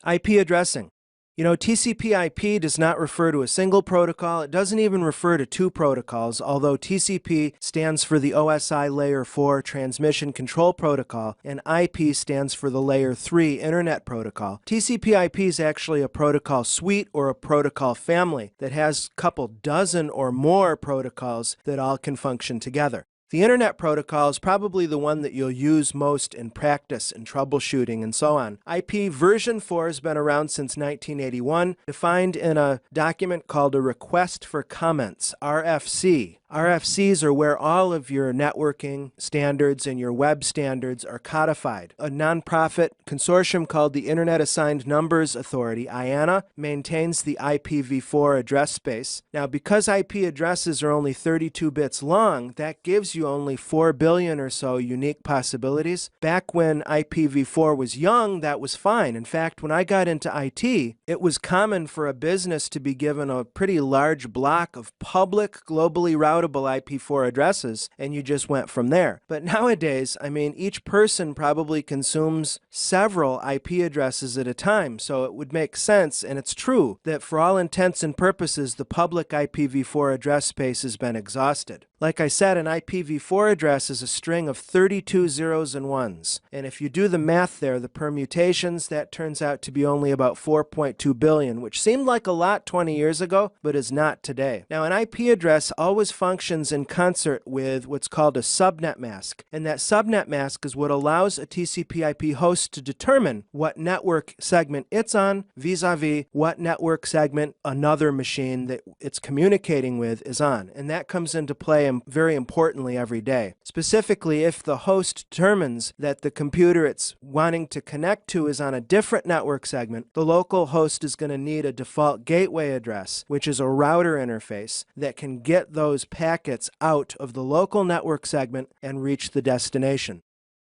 IP addressing. You know, TCP/IP does not refer to a single protocol. It doesn't even refer to two protocols, although TCP stands for the OSI Layer 4 Transmission Control Protocol, and IP stands for the Layer 3 Internet Protocol. TCP/IP is actually a protocol suite or a protocol family that has a couple dozen or more protocols that all can function together. The Internet Protocol is probably the one that you'll use most in practice and troubleshooting and so on. IP version 4 has been around since 1981, defined in a document called a Request for Comments, RFC. RFCs are where all of your networking standards and your web standards are codified. A nonprofit consortium called the Internet Assigned Numbers Authority, IANA, maintains the IPv4 address space. Now, because IP addresses are only 32 bits long, that gives you only 4 billion or so unique possibilities. Back when IPv4 was young, that was fine. In fact, when I got into IT, it was common for a business to be given a pretty large block of public, globally routable IP4 addresses, and you just went from there. But nowadays, I mean, each person probably consumes several IP addresses at a time, so it would make sense, and it's true, that for all intents and purposes, the public IPv4 address space has been exhausted. Like I said, an IPv4 address is a string of 32 zeros and ones. And if you do the math there, the permutations, that turns out to be only about 4.2 billion, which seemed like a lot 20 years ago, but is not today. Now, an IP address always functions in concert with what's called a subnet mask. And that subnet mask is what allows a TCP/IP host to determine what network segment it's on vis-a-vis what network segment another machine that it's communicating with is on. And that comes into play very importantly every day. Specifically, if the host determines that the computer it's wanting to connect to is on a different network segment, the local host is going to need a default gateway address, which is a router interface that can get those packets out of the local network segment and reach the destination.